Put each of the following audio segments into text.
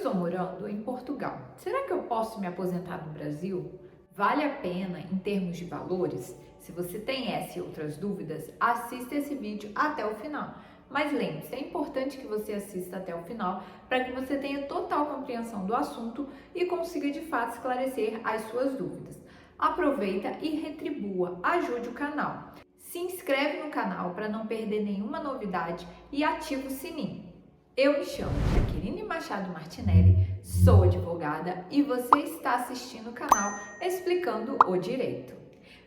estou morando em Portugal. Será que eu posso me aposentar no Brasil? Vale a pena em termos de valores? Se você tem essa e outras dúvidas, assista esse vídeo até o final. Mas lembre-se, é importante que você assista até o final para que você tenha total compreensão do assunto e consiga de fato esclarecer as suas dúvidas. Aproveita e retribua, ajude o canal. Se inscreve no canal para não perder nenhuma novidade e ativa o sininho. Eu me chamo Jaqueline Machado Martinelli, sou advogada e você está assistindo o canal Explicando o Direito.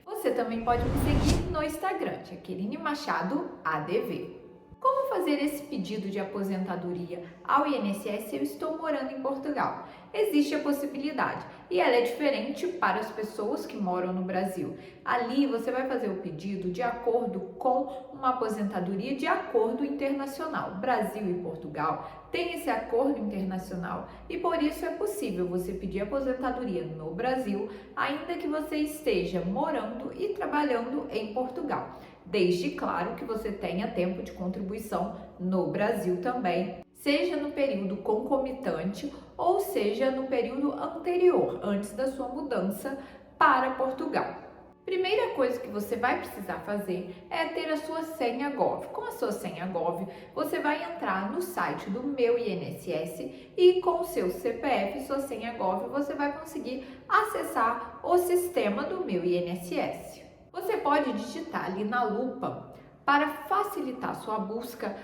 Você também pode me seguir no Instagram, Jaqueline Machado ADV. Como fazer esse pedido de aposentadoria ao INSS se eu estou morando em Portugal? Existe a possibilidade e ela é diferente para as pessoas que moram no Brasil. Ali você vai fazer o pedido de acordo com uma aposentadoria de acordo internacional. Brasil e Portugal têm esse acordo internacional e por isso é possível você pedir aposentadoria no Brasil, ainda que você esteja morando e trabalhando em Portugal. Desde, claro, que você tenha tempo de contribuição no Brasil também, seja no período concomitante ou seja no período anterior, antes da sua mudança para Portugal. Primeira coisa que você vai precisar fazer é ter a sua senha Gov. Com a sua senha Gov, você vai entrar no site do Meu INSS e com o seu CPF e sua senha Gov, você vai conseguir acessar o sistema do Meu INSS. Você pode digitar ali na lupa para facilitar sua busca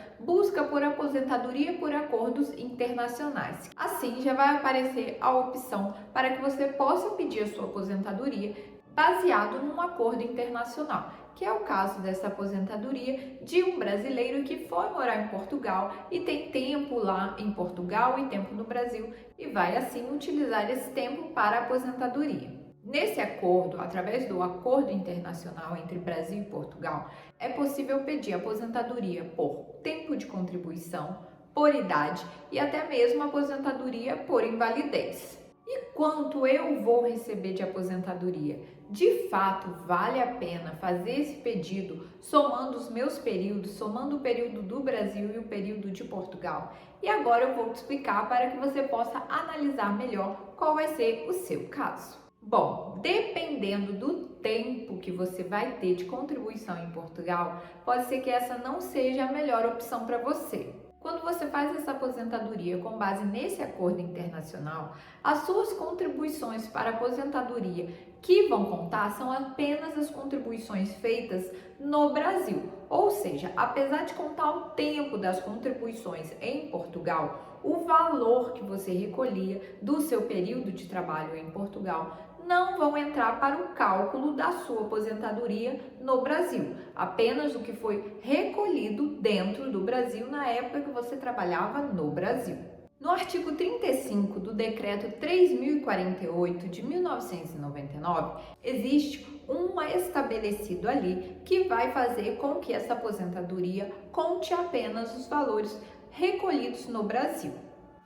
por aposentadoria por acordos internacionais. Assim já vai aparecer a opção para que você possa pedir a sua aposentadoria baseado num acordo internacional, que é o caso dessa aposentadoria de um brasileiro que foi morar em Portugal e tem tempo lá em Portugal e tempo no Brasil e vai assim utilizar esse tempo para a aposentadoria. Nesse acordo, através do acordo internacional entre Brasil e Portugal, é possível pedir aposentadoria por tempo de contribuição, por idade e até mesmo aposentadoria por invalidez. E quanto eu vou receber de aposentadoria? De fato, vale a pena fazer esse pedido somando os meus períodos, somando o período do Brasil e o período de Portugal? E agora eu vou te explicar para que você possa analisar melhor qual vai ser o seu caso. Bom, dependendo do tempo que você vai ter de contribuição em Portugal, pode ser que essa não seja a melhor opção para você. Quando você faz essa aposentadoria com base nesse acordo internacional, as suas contribuições para a aposentadoria que vão contar são apenas as contribuições feitas no Brasil. Ou seja, apesar de contar o tempo das contribuições em Portugal, o valor que você recolhia do seu período de trabalho em Portugal não vão entrar para o cálculo da sua aposentadoria no Brasil, apenas o que foi recolhido dentro do Brasil na época que você trabalhava no Brasil. No artigo 35 do Decreto 3048 de 1999, existe um estabelecido ali que vai fazer com que essa aposentadoria conte apenas os valores recolhidos no Brasil.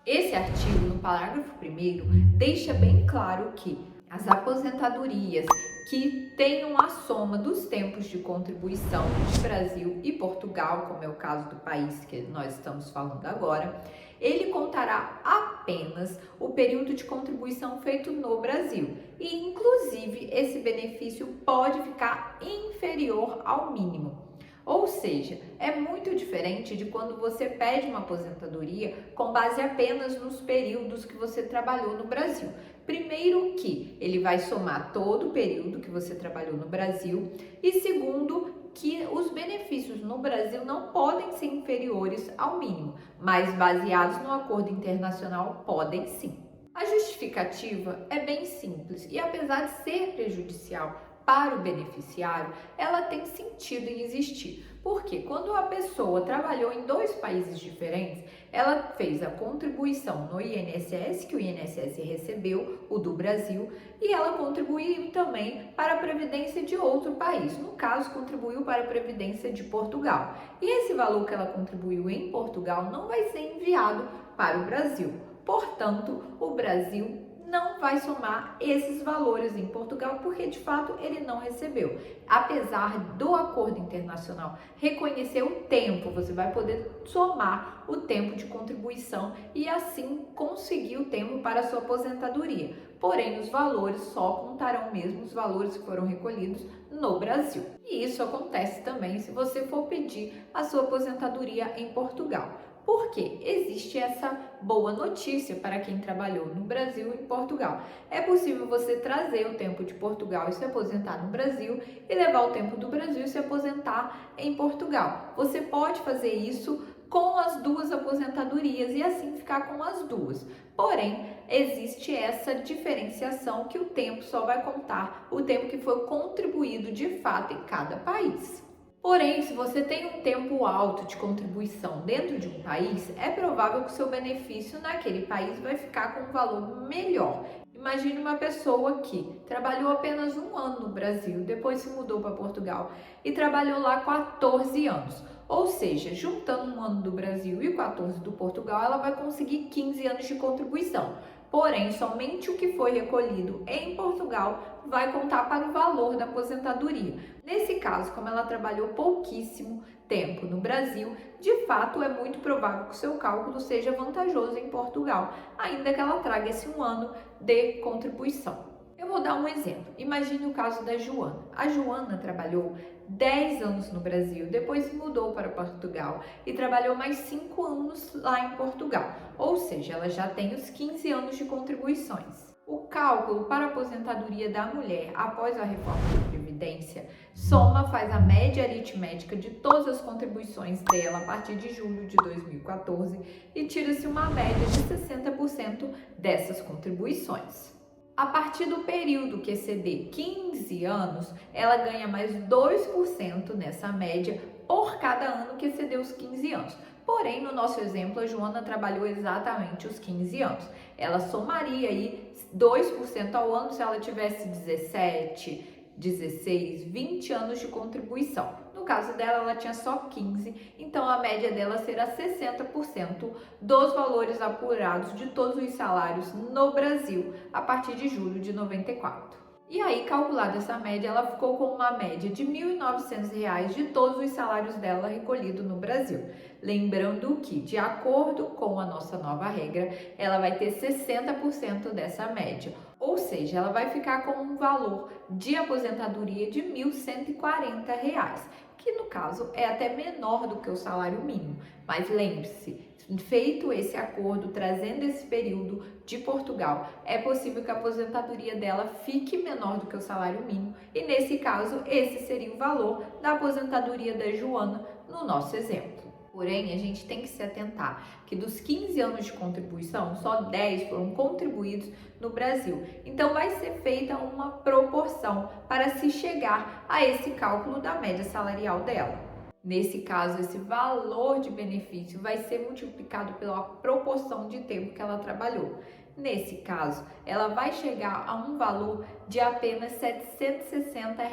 Esse artigo, no parágrafo 1º, deixa bem claro que as aposentadorias que tenham a soma dos tempos de contribuição de Brasil e Portugal, como é o caso do país que nós estamos falando agora, ele contará apenas o período de contribuição feito no Brasil e, inclusive, esse benefício pode ficar inferior ao mínimo. Ou seja, é muito diferente de quando você pede uma aposentadoria com base apenas nos períodos que você trabalhou no Brasil. Primeiro que ele vai somar todo o período que você trabalhou no Brasil e segundo que os benefícios no Brasil não podem ser inferiores ao mínimo, mas baseados no acordo internacional podem sim. A justificativa é bem simples e apesar de ser prejudicial para o beneficiário, ela tem sentido em existir. Porque quando a pessoa trabalhou em dois países diferentes, ela fez a contribuição no INSS, que o INSS recebeu, o do Brasil, e ela contribuiu também para a previdência de outro país. No caso, contribuiu para a previdência de Portugal. E esse valor que ela contribuiu em Portugal não vai ser enviado para o Brasil. Portanto, o Brasil não vai somar esses valores em Portugal, porque de fato ele não recebeu. Apesar do acordo internacional reconhecer o tempo, você vai poder somar o tempo de contribuição e assim conseguir o tempo para a sua aposentadoria. Porém, os valores só contarão mesmo os valores que foram recolhidos no Brasil. E isso acontece também se você for pedir a sua aposentadoria em Portugal. Porque existe essa boa notícia para quem trabalhou no Brasil e em Portugal. É possível você trazer o tempo de Portugal e se aposentar no Brasil e levar o tempo do Brasil e se aposentar em Portugal. Você pode fazer isso com as duas aposentadorias e assim ficar com as duas. Porém, existe essa diferenciação que o tempo só vai contar o tempo que foi contribuído de fato em cada país. Porém, se você tem um tempo alto de contribuição dentro de um país, é provável que o seu benefício naquele país vai ficar com um valor melhor. Imagine uma pessoa que trabalhou apenas um ano no Brasil, depois se mudou para Portugal e trabalhou lá 14 anos. Ou seja, juntando um ano do Brasil e 14 do Portugal, ela vai conseguir 15 anos de contribuição. Porém, somente o que foi recolhido em Portugal vai contar para o valor da aposentadoria. Nesse caso, como ela trabalhou pouquíssimo tempo no Brasil, de fato é muito provável que o seu cálculo seja vantajoso em Portugal, ainda que ela traga esse um ano de contribuição. Eu vou dar um exemplo. Imagine o caso da Joana. A Joana trabalhou 10 anos no Brasil, depois se mudou para Portugal e trabalhou mais 5 anos lá em Portugal. Ou seja, ela já tem os 15 anos de contribuições. O cálculo para a aposentadoria da mulher após a reforma da Previdência soma, faz a média aritmética de todas as contribuições dela a partir de julho de 2014 e tira-se uma média de 60% dessas contribuições. A partir do período que exceder 15 anos, ela ganha mais 2% nessa média por cada ano que exceder os 15 anos. Porém, no nosso exemplo, a Joana trabalhou exatamente os 15 anos. Ela somaria aí 2% ao ano se ela tivesse 17, 16, 20 anos de contribuição. No caso dela, ela tinha só 15, então a média dela será 60% dos valores apurados de todos os salários no Brasil a partir de julho de 94. E aí, calculada essa média, ela ficou com uma média de R$ 1.900 de todos os salários dela recolhidos no Brasil. Lembrando que, de acordo com a nossa nova regra, ela vai ter 60% dessa média. Ou seja, ela vai ficar com um valor de aposentadoria de R$ 1.140, que no caso é até menor do que o salário mínimo. Mas lembre-se, feito esse acordo, trazendo esse período de Portugal, é possível que a aposentadoria dela fique menor do que o salário mínimo e nesse caso, esse seria o valor da aposentadoria da Joana no nosso exemplo. Porém, a gente tem que se atentar que dos 15 anos de contribuição, só 10 foram contribuídos no Brasil. Então, vai ser feita uma proporção para se chegar a esse cálculo da média salarial dela. Nesse caso, esse valor de benefício vai ser multiplicado pela proporção de tempo que ela trabalhou. Nesse caso, ela vai chegar a um valor de apenas R$ 760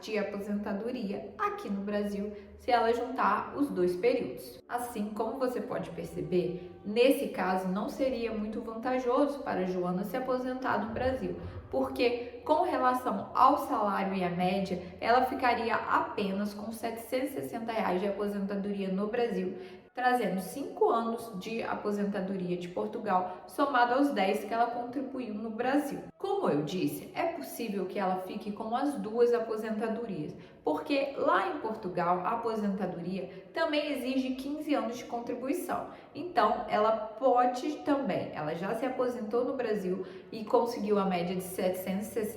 de aposentadoria aqui no Brasil, se ela juntar os dois períodos. Assim, como você pode perceber, nesse caso não seria muito vantajoso para a Joana se aposentar no Brasil, porque com relação ao salário e a média, ela ficaria apenas com R$ 760 de aposentadoria no Brasil, trazendo 5 anos de aposentadoria de Portugal, somado aos 10 que ela contribuiu no Brasil. Como eu disse, é possível que ela fique com as duas aposentadorias, porque lá em Portugal a aposentadoria também exige 15 anos de contribuição. Então, ela pode também, ela já se aposentou no Brasil e conseguiu a média de R$ 760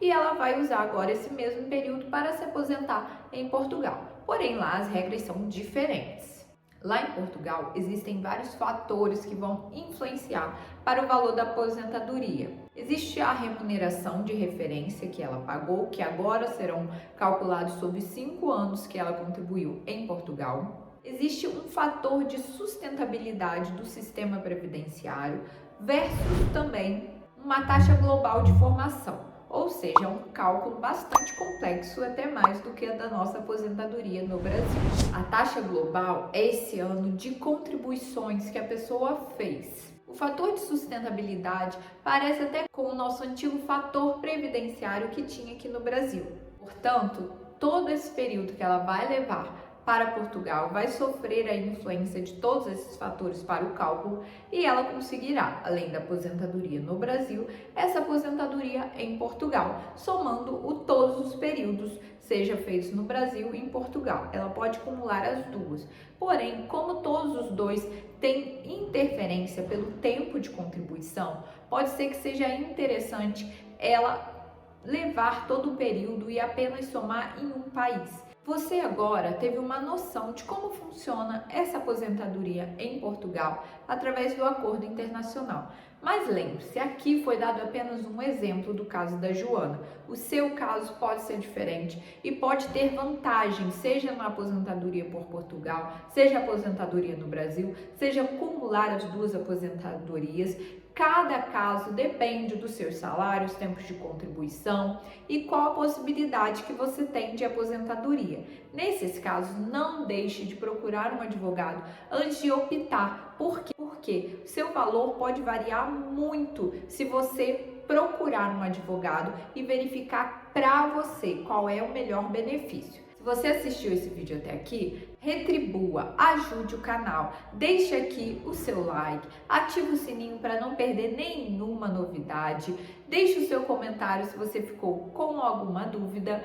e ela vai usar agora esse mesmo período para se aposentar em Portugal. Porém, lá as regras são diferentes. Lá em Portugal, existem vários fatores que vão influenciar para o valor da aposentadoria. Existe a remuneração de referência que ela pagou, que agora serão calculados sobre 5 anos que ela contribuiu em Portugal. Existe um fator de sustentabilidade do sistema previdenciário versus também uma taxa global de formação. Ou seja, é um cálculo bastante complexo, até mais do que a da nossa aposentadoria no Brasil. A taxa global é esse ano de contribuições que a pessoa fez. O fator de sustentabilidade parece até com o nosso antigo fator previdenciário que tinha aqui no Brasil. Portanto, todo esse período que ela vai levar para Portugal vai sofrer a influência de todos esses fatores para o cálculo e ela conseguirá, além da aposentadoria no Brasil, essa aposentadoria em Portugal, somando todos os períodos, seja feitos no Brasil e em Portugal. Ela pode acumular as duas. Porém, como todos os dois têm interferência pelo tempo de contribuição, pode ser que seja interessante ela levar todo o período e apenas somar em um país. Você agora teve uma noção de como funciona essa aposentadoria em Portugal através do acordo internacional. Mas lembre-se, aqui foi dado apenas um exemplo do caso da Joana. O seu caso pode ser diferente e pode ter vantagem, seja na aposentadoria por Portugal, seja aposentadoria no Brasil, seja acumular as duas aposentadorias. Cada caso depende dos seus salários, tempos de contribuição e qual a possibilidade que você tem de aposentadoria. Nesses casos, não deixe de procurar um advogado antes de optar, porque seu valor pode variar muito se você procurar um advogado e verificar para você qual é o melhor benefício. Se você assistiu esse vídeo até aqui, retribua, ajude o canal, deixe aqui o seu like, ative o sininho para não perder nenhuma novidade, deixe o seu comentário se você ficou com alguma dúvida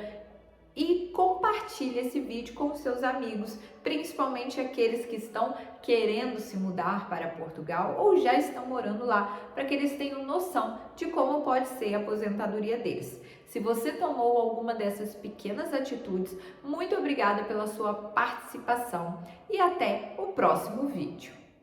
e compartilhe esse vídeo com seus amigos, principalmente aqueles que estão querendo se mudar para Portugal ou já estão morando lá, para que eles tenham noção de como pode ser a aposentadoria deles. Se você tomou alguma dessas pequenas atitudes, muito obrigada pela sua participação e até o próximo vídeo.